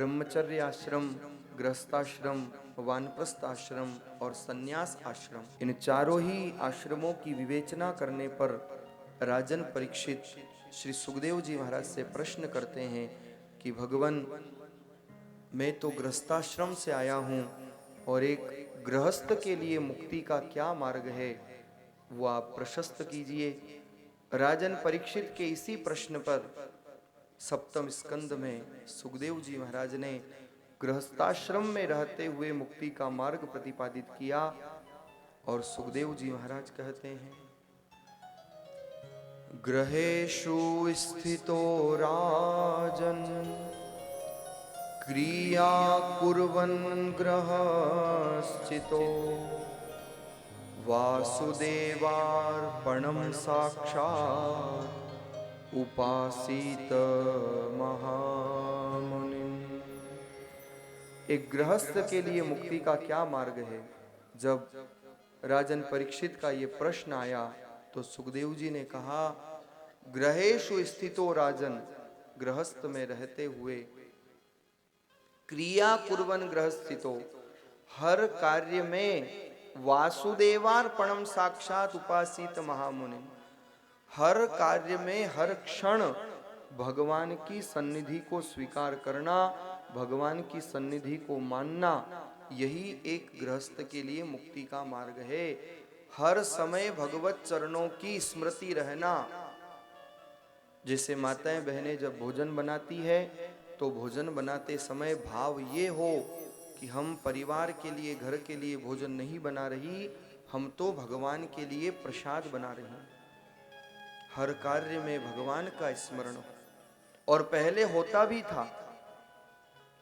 ब्रह्मचर्य आश्रम, गृहस्थाश्रम, वानप्रस्थ आश्रम और संन्यास आश्रम, इन चारों ही आश्रमों की विवेचना करने पर राजन परीक्षित श्री सुखदेव जी महाराज से प्रश्न करते हैं कि भगवान, मैं तो गृहस्थाश्रम से आया हूँ और एक गृहस्थ के लिए मुक्ति का क्या मार्ग है, वो आप प्रशस्त कीजिए। राजन परीक्षित के इसी प्रश्न पर सप्तम स्कंद में सुखदेव जी महाराज ने गृहस्थाश्रम में रहते हुए मुक्ति का मार्ग प्रतिपादित किया। और सुखदेव जी महाराज कहते हैं, गृहेषु स्थितो राजन क्रिया कुर्वन् गृहस्थितो वासुदेवार्पणं साक्षात् उपासीत महामुनिम्। एक गृहस्थ के लिए मुक्ति का क्या मार्ग है? जब राजन परीक्षित का ये प्रश्न आया तो सुखदेव जी ने कहा, गृहेषु स्थितो राजन, गृहस्थ में रहते हुए, क्रिया कुर्वन् गृहस्थितो, हर कार्य में, वासुदेवार्पणम साक्षात उपासित महामुनि, हर कार्य में हर क्षण भगवान की सन्निधि को स्वीकार करना, भगवान की सन्निधि को मानना, यही एक गृहस्थ के लिए मुक्ति का मार्ग है। हर समय भगवत चरणों की स्मृति रहना। जैसे माताएं बहनें जब भोजन बनाती है तो भोजन बनाते समय भाव ये हो कि हम परिवार के लिए, घर के लिए भोजन नहीं बना रही, हम तो भगवान के लिए प्रसाद बना रही हैं। हर कार्य में भगवान का स्मरण हो। और पहले होता भी था,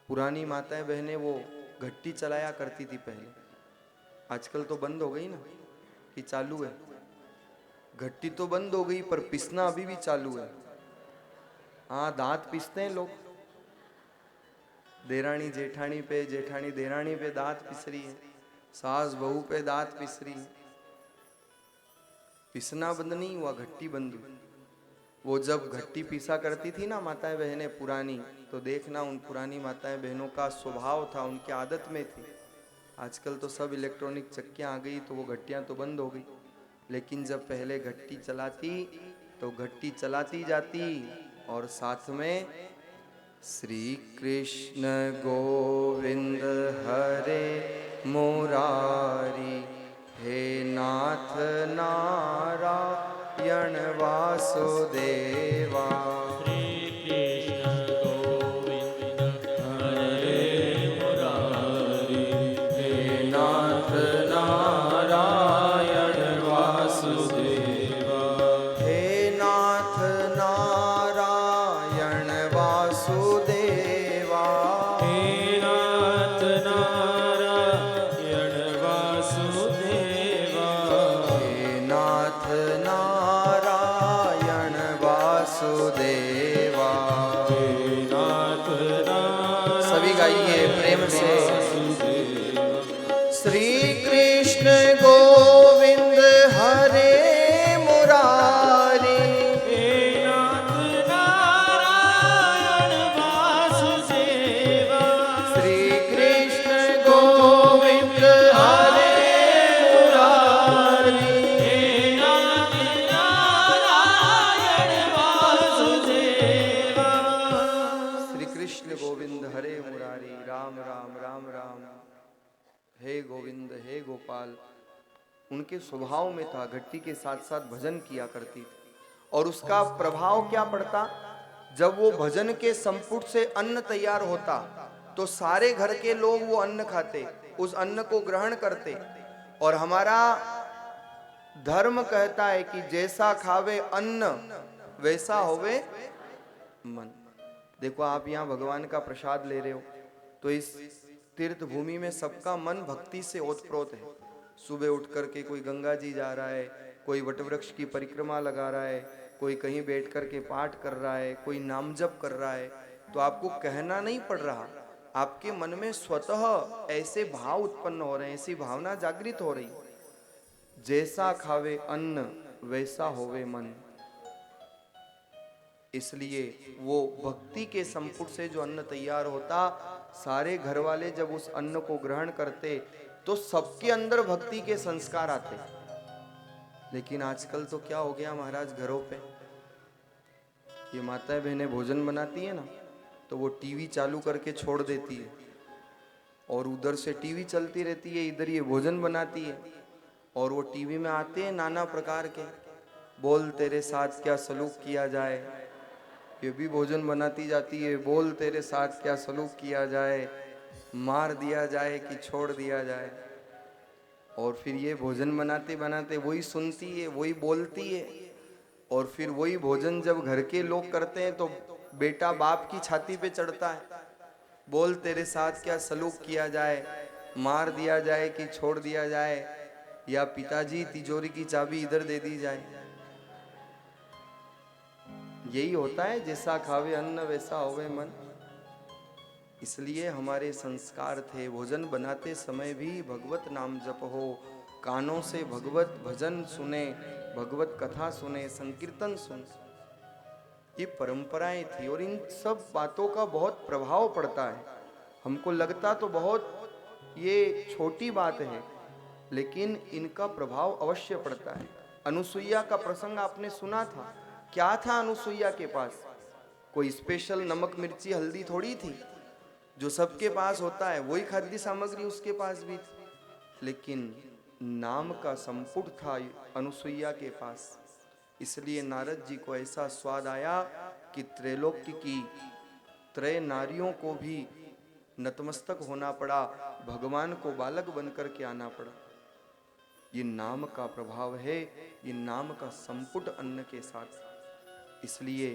पुरानी माताएं बहनें वो घट्टी चलाया करती थी पहले, आजकल तो बंद हो गई ना, कि चालू है। घट्टी तो बंद हो गई पर पिसना अभी भी चालू है। हाँ, दांत पीसते हैं लोग, देरानी जेठानी पे, जेठानी देरानी पे दांत पिस रही है, सास बहू पे दांत पिस रही है। पिसना बंद नहीं हुआ, घट्टी बंद हुई। वो जब घट्टी पीसा करती थी ना माताएं बहनें पुरानी, तो देखना उन पुरानी माताएं बहनों का स्वभाव था, उनकी आदत में थी। आजकल तो सब इलेक्ट्रॉनिक चक्कियां आ गई तो वो घट्टियां तो बंद हो गई, लेकिन जब पहले घट्टी चलाती तो घट्टी चलाती जाती और साथ में श्री कृष्ण गोविंद हरे मुरारी, हे नाथ नारायण वासुदेवा। श्री कृष्ण गोविंद हरे मुरारी, हे नाथ नारायण वासुदेवा। हे नाथ नारायण वासुदेवा, हे नाथ नारायण वासुदेवा। हे नाथ नारायण वासुदेवा। हे नाथ नारायण सभी गाइए प्रेम से। वासुदेवा। श्री कृष्ण गोविंद हरे मुरारी, हे नाथ नारायण वासुदेवा। श्री कृष्ण गोविंद हरे मुरारी। हे नाथ नारायण वासुदेवा। श्री कृष्ण गोविंद हरे मुरारी, राम राम राम राम, हे गोविंद हे गोपाल। उनके स्वभाव में था, घट्टी के साथ साथ भजन किया करती थी। और उसका प्रभाव क्या पड़ता, जब वो भजन के संपुट से अन्न तैयार होता तो सारे घर के लोग वो अन्न खाते, उस अन्न को ग्रहण करते। और हमारा धर्म कहता है कि जैसा खावे अन्न वैसा होवे मन। देखो आप यहाँ भगवान का प्रसाद ले रहे हो तो इस तीर्थ भूमि में सबका मन भक्ति से ओतप्रोत है। सुबह उठ करके कोई गंगा जी जा रहा है, कोई वटवृक्ष की परिक्रमा लगा रहा है, कोई कहीं बैठ करके पाठ कर रहा है, कोई नाम जप कर रहा है। तो आपको कहना नहीं पड़ रहा, आपके मन में स्वतः ऐसे भाव उत्पन्न हो रहे हैं, ऐसी भावना जागृत हो रही। जैसा खावे अन्न वैसा होवे मन। इसलिए वो भक्ति के संपुट से जो अन्न तैयार होता, सारे घर वाले जब उस अन्न को ग्रहण करते तो सबके अंदर भक्ति के संस्कार आते। लेकिन आजकल तो क्या हो गया महाराज, घरों पे ये माताएं बहनें भोजन बनाती है ना, तो वो टीवी चालू करके छोड़ देती है और उधर से टीवी चलती रहती है, इधर ये भोजन बनाती है। और वो टीवी में आते हैं नाना प्रकार के, बोल तेरे साथ क्या सलूक किया जाए, ये भी भोजन बनाती जाती है, बोल तेरे साथ क्या सलूक किया जाए, मार दिया जाए कि छोड़ दिया जाए। और फिर ये भोजन बनाते बनाते वही सुनती है, वही बोलती है। और फिर वही भोजन जब घर के लोग करते हैं तो बेटा बाप की छाती पे चढ़ता है, बोल तेरे साथ क्या सलूक किया जाए, मार दिया जाए कि छोड़ दिया जाए, या पिताजी तिजोरी की चाबी इधर दे दी जाए। यही होता है, जैसा खावे अन्न वैसा होवे मन। इसलिए हमारे संस्कार थे, भोजन बनाते समय भी भगवत नाम जप हो, कानों से भगवत भजन सुने, भगवत कथा सुने, संकीर्तन सुने। ये परंपराएं थी और इन सब बातों का बहुत प्रभाव पड़ता है। हमको लगता तो बहुत ये छोटी बात है, लेकिन इनका प्रभाव अवश्य पड़ता है। अनुसुईया का प्रसंग आपने सुना था। क्या था अनुसुईया के पास? कोई स्पेशल नमक मिर्ची हल्दी थोड़ी थी, जो सबके पास होता है वही खाद्य सामग्री उसके पास भी थी। लेकिन नाम का संपुट था अनुसुईया के पास। इसलिए नारद जी को ऐसा स्वाद आया कि त्रैलोक्य की त्रय नारियों को भी नतमस्तक होना पड़ा, भगवान को बालक बनकर के आना पड़ा। ये नाम का प्रभाव है, ये नाम का संपुट अन्न के साथ। इसलिए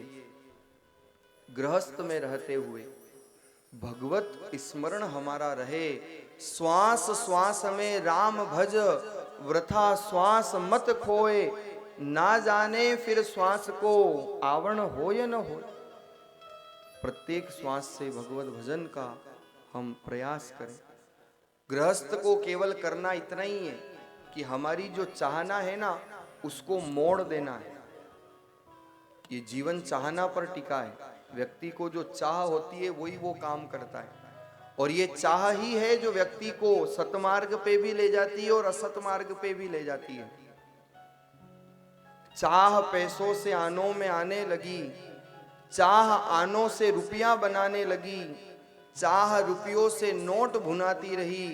गृहस्थ में रहते हुए भगवत स्मरण हमारा रहे। श्वास श्वास में राम भज, वृथा श्वास मत खोए, ना जाने फिर श्वास को आवरण हो या न हो। प्रत्येक श्वास से भगवत भजन का हम प्रयास करें। गृहस्थ को केवल करना इतना ही है कि हमारी जो चाहना है ना, उसको मोड़ देना है। ये जीवन चाहना पर टिका है। व्यक्ति को जो चाह होती है वही वो काम करता है, और ये चाह ही है जो व्यक्ति को सतमार्ग पे भी ले जाती है और असत मार्ग पे भी ले जाती है। चाह पैसों से आनों में आने लगी, चाह आनों से रुपया बनाने लगी, चाह रुपयों से नोट भुनाती रही,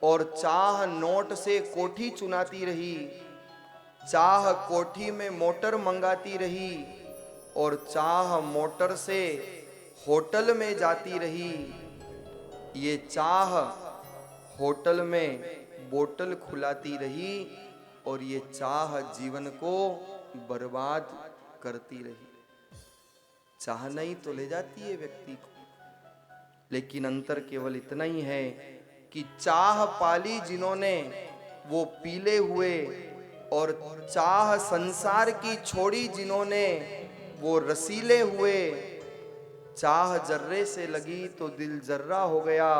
और चाह नोट से कोठी चुनाती रही, चाह कोठी में मोटर मंगाती रही, और चाह मोटर से होटल में जाती रही। ये चाह होटल में बोतल खुलाती रही, और ये चाह जीवन को बर्बाद करती रही। चाह नहीं तो ले जाती है व्यक्ति को, लेकिन अंतर केवल इतना ही है कि चाह पाली जिन्होंने वो पीले हुए, और चाह संसार की छोड़ी जिन्होंने वो रसीले हुए। चाह जर्रे से लगी तो दिल जर्रा हो गया,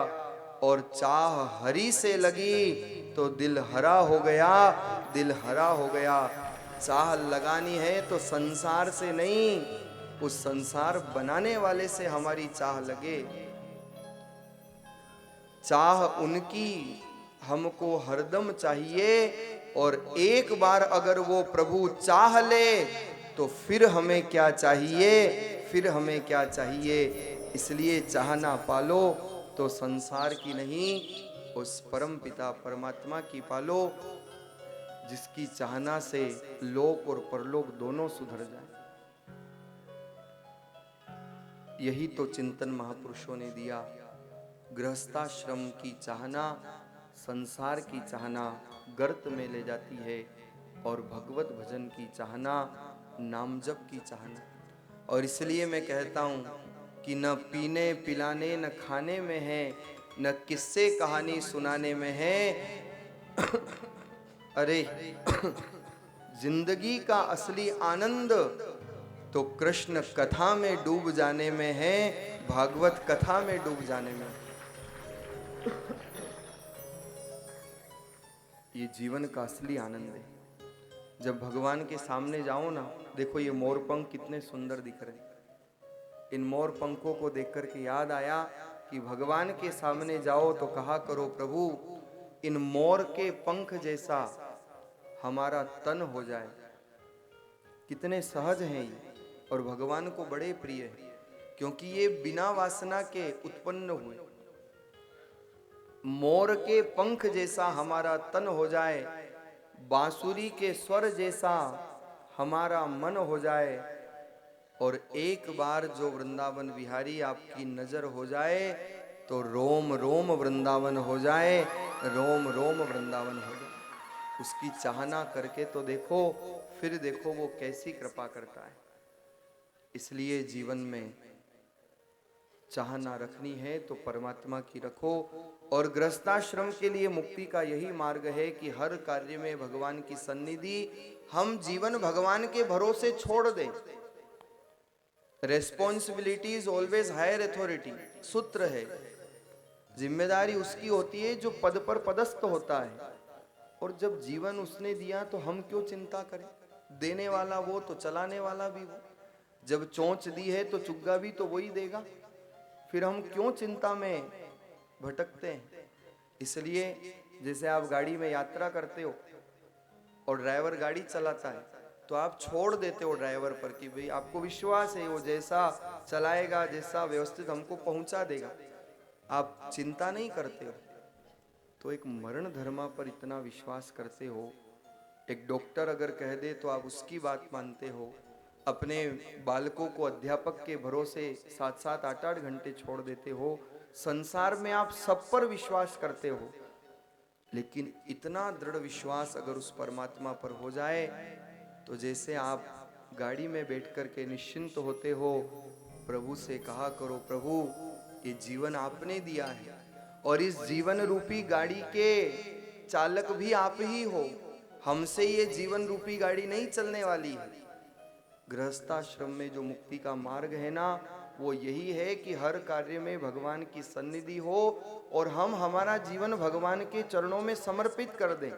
और चाह हरी से लगी तो दिल हरा हो गया, दिल हरा हो गया। चाह लगानी है तो संसार से नहीं, उस संसार बनाने वाले से हमारी चाह लगे। चाह उनकी हमको हरदम चाहिए, और एक बार अगर वो प्रभु चाह ले तो फिर हमें क्या चाहिए, फिर हमें क्या चाहिए। इसलिए चाहना पालो तो संसार की नहीं, उस परम पिता परमात्मा की पालो, जिसकी चाहना से लोक और परलोक दोनों सुधर जाए। यही तो चिंतन महापुरुषों ने दिया। गृहस्थाश्रम की चाहना, संसार की चाहना गर्त में ले जाती है, और भगवत भजन की चाहना, नाम जप की चाहना। और इसलिए मैं कहता हूँ कि न पीने पिलाने न खाने में है, न किस्से कहानी सुनाने में है। अरे जिंदगी का असली आनंद तो कृष्ण कथा में डूब जाने में है, भागवत कथा में डूब जाने में। ये जीवन का असली आनंद है। जब भगवान के सामने जाओ ना, देखो ये मोरपंख कितने सुंदर दिख रहे हैं। इन मोर पंखों को देख करके याद आया कि भगवान के सामने जाओ तो कहा करो, प्रभु इन मोर के पंख जैसा हमारा तन हो जाए। कितने सहज हैं ये और भगवान को बड़े प्रिय है, क्योंकि ये बिना वासना के उत्पन्न हुए। मोर के पंख जैसा हमारा तन हो जाए, बांसुरी के स्वर जैसा हमारा मन हो जाए, और एक बार जो वृंदावन विहारी आपकी नजर हो जाए तो रोम रोम वृंदावन हो जाए, रोम रोम वृंदावन हो जाए। उसकी चाहना करके तो देखो, फिर देखो वो कैसी कृपा करता है। इसलिए जीवन में चाहना रखनी है तो परमात्मा की रखो। और गृहस्थाश्रम के लिए मुक्ति का यही मार्ग है कि हर कार्य में भगवान की सन्निधि, हम जीवन भगवान के भरोसे छोड़ दें। Responsibility is always higher authority, सूत्र है। जिम्मेदारी उसकी होती है जो पद पर पदस्थ होता है, और जब जीवन उसने दिया तो हम क्यों चिंता करें। देने वाला वो तो चलाने वाला भी वो। जब चोंच दी है तो चुग्गा भी तो वही देगा, फिर हम क्यों चिंता में भटकते हैं। इसलिए जैसे आप गाड़ी में यात्रा करते हो और ड्राइवर गाड़ी चलाता है तो आप छोड़ देते हो ड्राइवर पर कि भाई आपको विश्वास है वो जैसा चलाएगा, जैसा व्यवस्थित हमको पहुंचा देगा, आप चिंता नहीं करते हो। तो एक मरण धर्मा पर इतना विश्वास करते हो। एक डॉक्टर अगर कह दे तो आप उसकी बात मानते हो। अपने बालकों को अध्यापक के भरोसे 7-7, 8-8 घंटे छोड़ देते हो। संसार में आप सब पर विश्वास करते हो, लेकिन इतना दृढ़ विश्वास अगर उस परमात्मा पर हो जाए तो जैसे आप गाड़ी में बैठ कर के निश्चिंत होते हो, प्रभु से कहा करो, प्रभु ये जीवन आपने दिया है और इस जीवन रूपी गाड़ी के चालक भी आप ही हो। हमसे ये जीवन रूपी गाड़ी नहीं चलने वाली है। गृहस्थाश्रम में जो मुक्ति का मार्ग है ना, वो यही है कि हर कार्य में भगवान की सन्निधि हो और हम हमारा जीवन भगवान के चरणों में समर्पित कर दें।